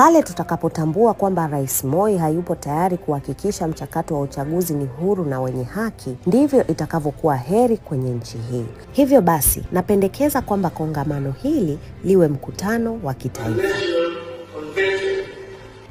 Pale tutakapotambua kwamba Rais Moi hayupo tayari kuhakikisha mchakato wa uchaguzi ni huru na wenye haki, ndivyo itakavyokuwa heri kwenye nchi hii. Hivyo basi, napendekeza kwamba kongamano hili liwe mkutano wa kitaifa.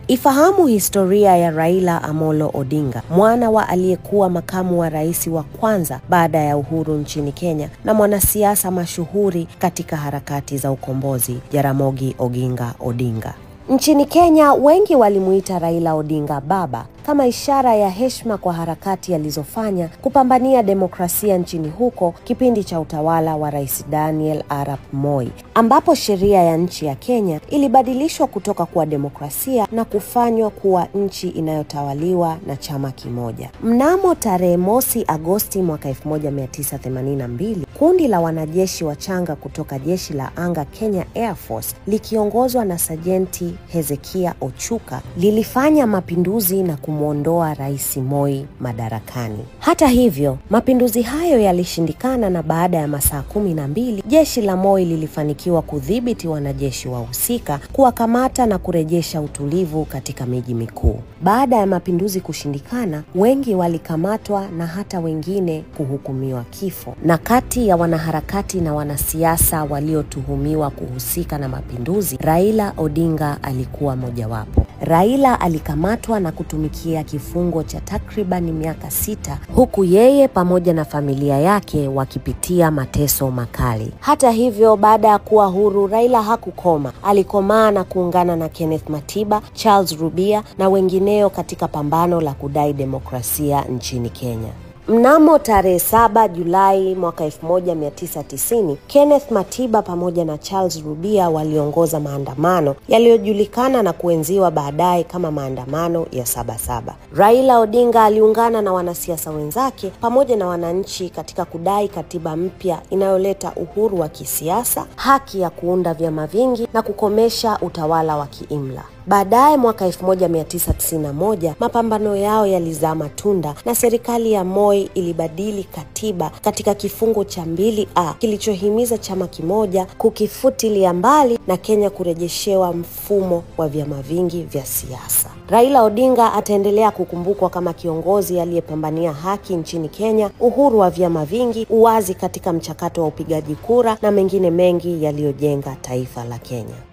Ifahamu historia ya Raila Amolo Odinga, mwana wa aliyekuwa makamu wa rais wa kwanza baada ya uhuru nchini Kenya na mwanasiasa mashuhuri katika harakati za ukombozi, Jaramogi Oginga Odinga. Nchini Kenya, wengi walimuita Raila Odinga baba, kama ishara ya heshima kwa harakati alizofanya kupambania demokrasia nchini huko kipindi cha utawala wa Rais Daniel Arap Moi, ambapo sheria ya nchi ya Kenya ilibadilishwa kutoka kuwa demokrasia na kufanywa kuwa nchi inayotawaliwa na chama kimoja. Mnamo tarehe mosi Agosti mwaka 1982, kundi la wanajeshi wachanga kutoka jeshi la anga Kenya Air Force likiongozwa na Sajenti Hezekia Ochuka lilifanya mapinduzi na kumuondoa Rais Moi madarakani. Hata hivyo, mapinduzi hayo yalishindikana na baada ya masaa 12, jeshi la Moi lilifanikiwa kudhibiti wanajeshi wahusika, kuwakamata na kurejesha utulivu katika miji mikuu. Baada ya mapinduzi kushindikana, wengi walikamatwa na hata wengine kuhukumiwa kifo. Na kati ya wanaharakati na wanasiasa waliotuhumiwa kuhusika na mapinduzi, Raila Odinga alikuwa mojawapo. Raila alikamatwa na kutumikia kifungo cha takriban miaka 6, huku yeye pamoja na familia yake wakipitia mateso makali. Hata hivyo, baada ya kuwa huru, Raila hakukoma. Alikomaa na kuungana na Kenneth Matiba, Charles Rubia na wengineo katika pambano la kudai demokrasia nchini Kenya. Mnamo tarehe 7 Julai mwaka 1990, Kenneth Matiba pamoja na Charles Rubia waliongoza maandamano yaliyojulikana na kuenziwa baadaye kama maandamano ya Sabasaba. Raila Odinga aliungana na wanasiasa wenzake pamoja na wananchi katika kudai katiba mpya inayoleta uhuru wa kisiasa, haki ya kuunda vyama vingi na kukomesha utawala wa kiimla. Baadaye mwaka 1991, mapambano yao yalizaa matunda na serikali ya Moi ilibadili katiba katika kifungu cha 2A kilichohimiza chama kimoja kukifutilia mbali na Kenya kurejeshewa mfumo wa vyama vingi vya siasa. Raila Odinga ataendelea kukumbukwa kama kiongozi aliyepambania haki nchini Kenya, uhuru wa vyama vingi, uwazi katika mchakato wa upigaji kura na mengine mengi yaliyojenga taifa la Kenya.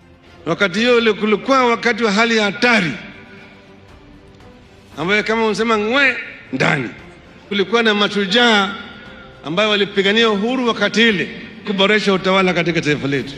Wakati hiyo kulikuwa wakati wa hali ya hatari, ambayo kama unasema ngwe ndani. Kulikuwa na mashujaa ambao walipigania uhuru wakati ile, kuboresha utawala katika taifa letu.